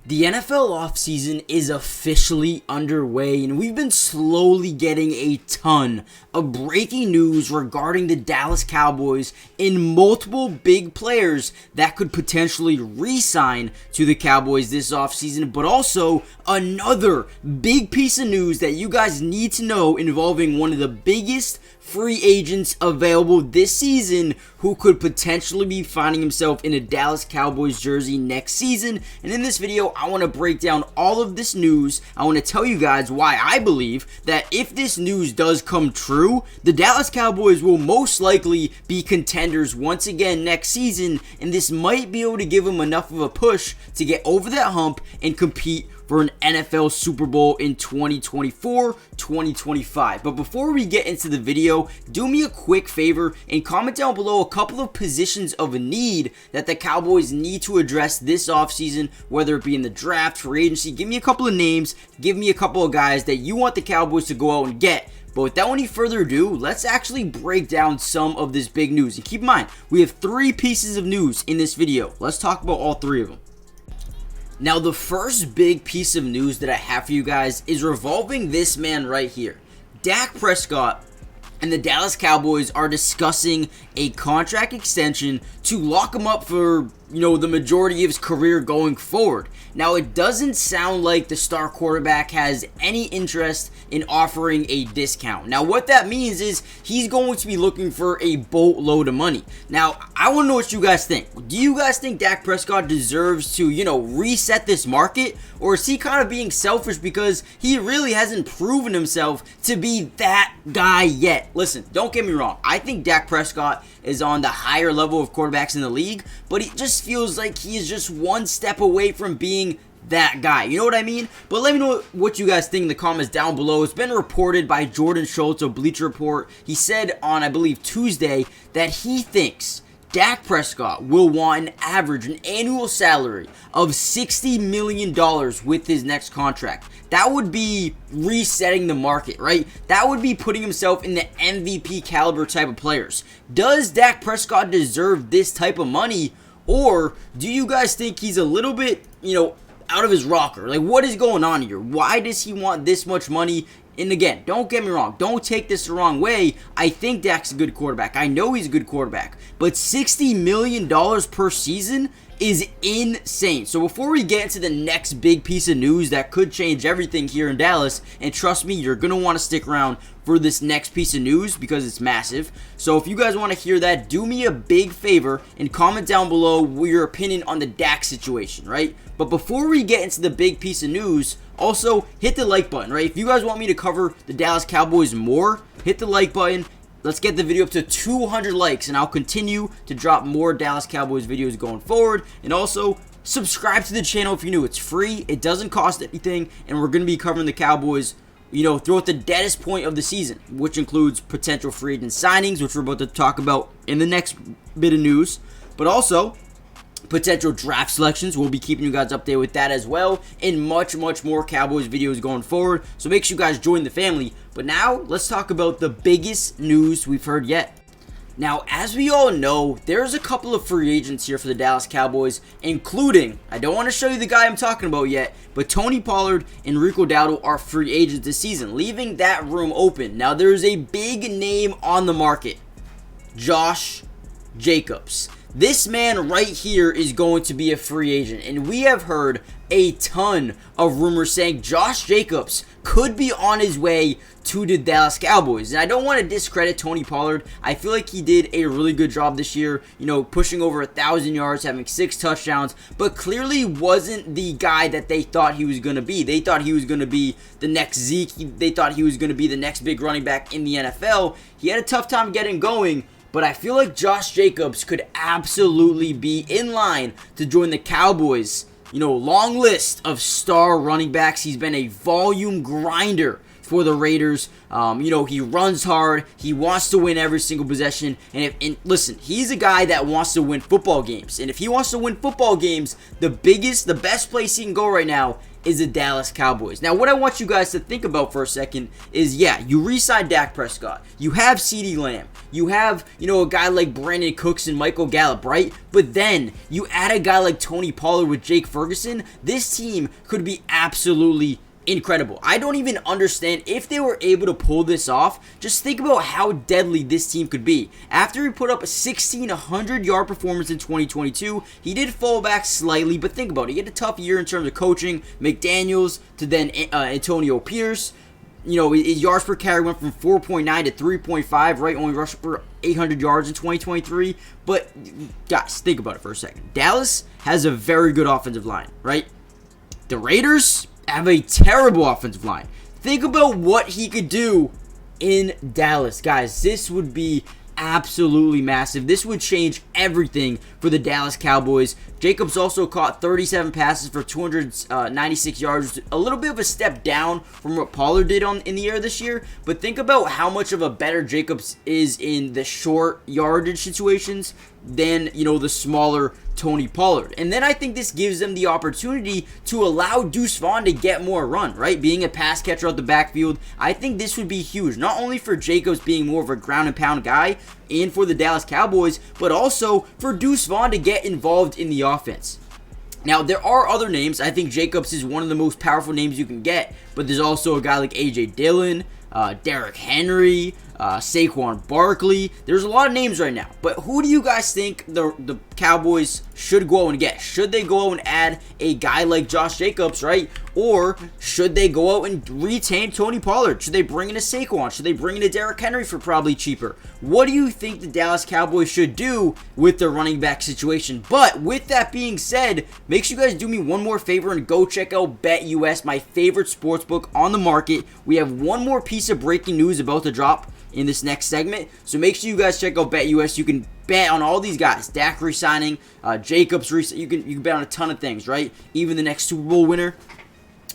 The NFL offseason is officially underway, and we've been slowly getting a ton of breaking news regarding the Dallas Cowboys and multiple big players that could potentially re-sign to the Cowboys this offseason, but also another big piece of news that you guys need to know involving one of the biggest free agents available this season who could potentially be finding himself in a Dallas Cowboys jersey next season. And in this video, I want to break down all of this news. I want to tell you guys why I believe that if this news does come true, the Dallas Cowboys will most likely be contenders once again next season, and this might be able to give them enough of a push to get over that hump and compete for an NFL Super Bowl in 2024-2025. But before we get into the video, do me a quick favor and comment down below a couple of positions of need that the Cowboys need to address this offseason, whether it be in the draft, free agency. Give me a couple of names, give me a couple of guys that you want the Cowboys to go out and get. But without any further ado, let's actually break down some of this big news. And keep in mind, we have 3 pieces of news in this video. Let's talk about all 3 of them. Now, the first big piece of news that I have for you guys is revolving this man right here. Dak Prescott and the Dallas Cowboys are discussing a contract extension to lock him up for, the majority of his career going forward. Now, it doesn't sound like the star quarterback has any interest in offering a discount. Now, what that means is he's going to be looking for a boatload of money. Now, I want to know what you guys think. Do you guys think Dak Prescott deserves to, reset this market? Or is he kind of being selfish because he really hasn't proven himself to be that guy yet? Listen, don't get me wrong. I think Dak Prescott is on the higher level of quarterbacks in the league, but it just feels like he is just one step away from being that guy. You know what I mean? But let me know what you guys think in the comments down below. It's been reported by Jordan Schultz of Bleacher Report. He said on, I believe, Tuesday that he thinks Dak Prescott will want an annual salary of $60 million with his next contract. That would be resetting the market, right? That would be putting himself in the MVP caliber type of players. Does Dak Prescott deserve this type of money? Or do you guys think he's a little bit, out of his rocker? Like, what is going on here? Why does he want this much money? And again, don't get me wrong. Don't take this the wrong way. I think Dak's a good quarterback. I know he's a good quarterback. But $60 million per season is insane. So before we get into the next big piece of news that could change everything here in Dallas, and trust me, you're going to want to stick around for this next piece of news because it's massive. So if you guys want to hear that, do me a big favor and comment down below your opinion on the Dak situation, right? But before we get into the big piece of news, also hit the like button, right? If you guys want me to cover the Dallas Cowboys more, hit the like button. Let's get the video up to 200 likes, and I'll continue to drop more Dallas Cowboys videos going forward. And also, subscribe to the channel if you're new. It's free. It doesn't cost anything, and we're going to be covering the Cowboys, throughout the deadest point of the season, which includes potential free agent signings, which we're about to talk about in the next bit of news, but also potential draft selections. We'll be keeping you guys updated with that as well, and much more Cowboys videos going forward. So make sure you guys join the family. But now, let's talk about the biggest news we've heard yet. Now, as we all know, there's a couple of free agents here for the Dallas Cowboys, including, I don't want to show you the guy I'm talking about yet, but Tony Pollard and Rico Dowdle are free agents this season, leaving that room open. Now, there's a big name on the market, Josh Jacobs. This man right here is going to be a free agent, and we have heard a ton of rumors saying Josh Jacobs could be on his way to the Dallas Cowboys. And I don't want to discredit Tony Pollard. I feel like he did a really good job this year, pushing over 1,000 yards, having 6 touchdowns, but clearly wasn't the guy that they thought he was going to be. They thought he was going to be the next Zeke. They thought he was going to be the next big running back in the NFL. He had a tough time getting going, but I feel like Josh Jacobs could absolutely be in line to join the Cowboys, long list of star running backs. He's been a volume grinder for the Raiders. He runs hard. He wants to win every single possession. And listen, he's a guy that wants to win football games. And if he wants to win football games, the best place he can go right now is the Dallas Cowboys. Now, what I want you guys to think about for a second is, you re-sign Dak Prescott. You have CeeDee Lamb. You have, a guy like Brandin Cooks and Michael Gallup, right? But then you add a guy like Tony Pollard with Jake Ferguson. This team could be absolutely incredible. I don't even understand if they were able to pull this off. Just think about how deadly this team could be. After he put up a 1,600-yard performance in 2022, he did fall back slightly, but think about it. He had a tough year in terms of coaching. McDaniels to then Antonio Pierce. His yards per carry went from 4.9 to 3.5, right? Only rushed for 800 yards in 2023. But, guys, think about it for a second. Dallas has a very good offensive line, right? The Raiders have a terrible offensive line. Think about what he could do in Dallas. Guys, this would be absolutely massive. This would change everything for the Dallas Cowboys. Jacobs also caught 37 passes for 296 yards. A little bit of a step down from what Pollard did in the air this year. But think about how much of a better Jacobs is in the short yardage situations than, the smaller Tony Pollard. And then I think this gives them the opportunity to allow Deuce Vaughn to get more run, right? Being a pass catcher out the backfield, I think this would be huge. Not only for Jacobs being more of a ground and pound guy and for the Dallas Cowboys, but also for Deuce Vaughn to get involved in the offense. Now, there are other names. I think Jacobs is one of the most powerful names you can get, but there's also a guy like A.J. Dillon, Derrick Henry, Saquon Barkley. There's a lot of names right now. But who do you guys think the Cowboys should go out and get? Should they go out and add a guy like Josh Jacobs, right? Or should they go out and retain Tony Pollard? Should they bring in a Saquon? Should they bring in a Derrick Henry for probably cheaper? What do you think the Dallas Cowboys should do with their running back situation? But with that being said, make sure you guys do me one more favor and go check out BetUS, my favorite sportsbook on the market. We have one more piece of breaking news about to drop in this next segment, so make sure you guys check out BetUS. You can bet on all these guys. Dak re-signing, Jacobs you can bet on a ton of things, right? Even the next Super Bowl winner.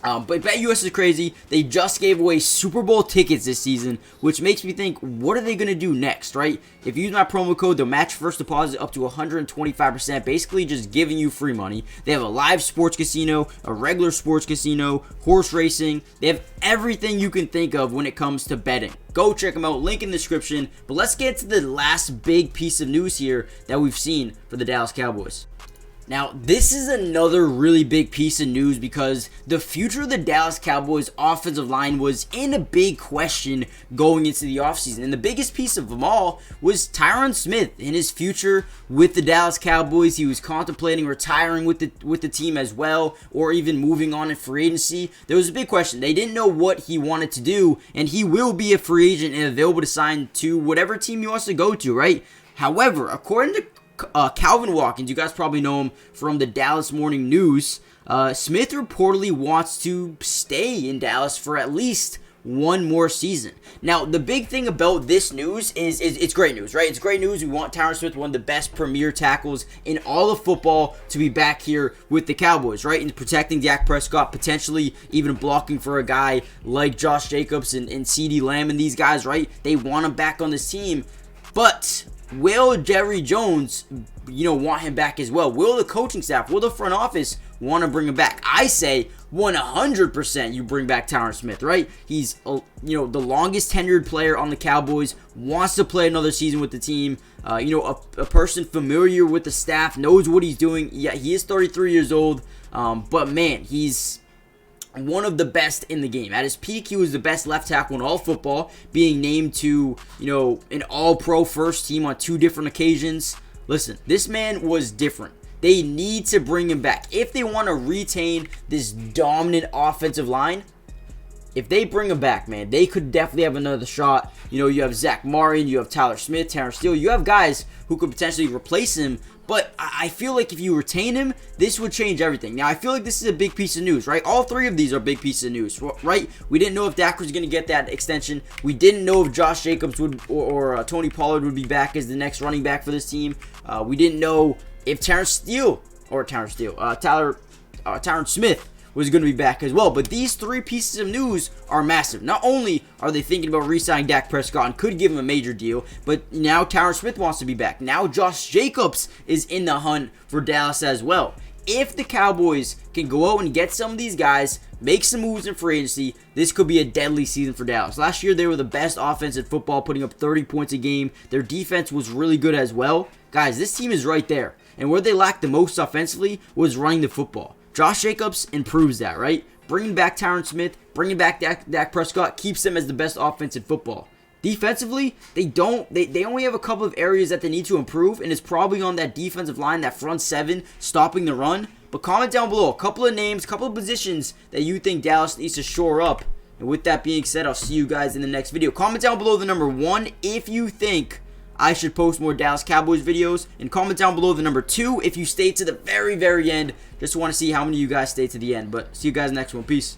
But BetUS is crazy. They just gave away Super Bowl tickets this season, which makes me think, what are they going to do next, right? If you use my promo code, they'll match first deposit up to 125%, basically just giving you free money. They have a live sports casino, a regular sports casino, horse racing. They have everything you can think of when it comes to betting. Go check them out, link in the description. But let's get to the last big piece of news here that we've seen for the Dallas Cowboys. Now, this is another really big piece of news because the future of the Dallas Cowboys offensive line was in a big question going into the offseason. And the biggest piece of them all was Tyron Smith and his future with the Dallas Cowboys. He was contemplating retiring with the team as well, or even moving on in free agency. There was a big question. They didn't know what he wanted to do, and he will be a free agent and available to sign to whatever team he wants to go to, right? However, according to Calvin Watkins, you guys probably know him from the Dallas Morning News, Smith reportedly wants to stay in Dallas for at least one more season. Now, the big thing about this news is it's great news, right? It's great news. We want Tyron Smith, one of the best premier tackles in all of football, to be back here with the Cowboys, right? And protecting Dak Prescott, potentially even blocking for a guy like Josh Jacobs and CeeDee Lamb and these guys, right? They want him back on this team. But will Jerry Jones, want him back as well? Will the coaching staff, will the front office want to bring him back? I say 100% you bring back Tyron Smith, right? He's, the longest tenured player on the Cowboys, wants to play another season with the team. A person familiar with the staff, knows what he's doing. Yeah, he is 33 years old, but man, he's one of the best in the game. At his peak, he was the best left tackle in all football, being named to, an all-pro first team on 2 different occasions. Listen, this man was different. They need to bring him back. If they want to retain this dominant offensive line, if they bring him back, man, they could definitely have another shot. You have Zach Martin, you have Tyler Smith, Terrence Steele. You have guys who could potentially replace him. But I feel like if you retain him, this would change everything. Now, I feel like this is a big piece of news, right? All 3 of these are big pieces of news, right? We didn't know if Dak was going to get that extension. We didn't know if Josh Jacobs would or Tony Pollard would be back as the next running back for this team. We didn't know if Tyron Smith was going to be back as well. But these three pieces of news are massive. Not only are they thinking about re-signing Dak Prescott and could give him a major deal, but now Tyron Smith wants to be back. Now Josh Jacobs is in the hunt for Dallas as well. If the Cowboys can go out and get some of these guys, make some moves in free agency, this could be a deadly season for Dallas. Last year, they were the best offense in football, putting up 30 points a game. Their defense was really good as well. Guys, this team is right there. And where they lacked the most offensively was running the football. Josh Jacobs improves that, right? Bringing back Tyron Smith, bringing back Dak Prescott keeps them as the best offense in football. Defensively, they only have a couple of areas that they need to improve, and it's probably on that defensive line, that front seven, stopping the run. But comment down below a couple of names, a couple of positions that you think Dallas needs to shore up. And with that being said, I'll see you guys in the next video. Comment down below the number 1 if you think I should post more Dallas Cowboys videos, and comment down below the number 2 if you stay to the very, very end. Just want to see how many of you guys stay to the end. But see you guys next one. Peace.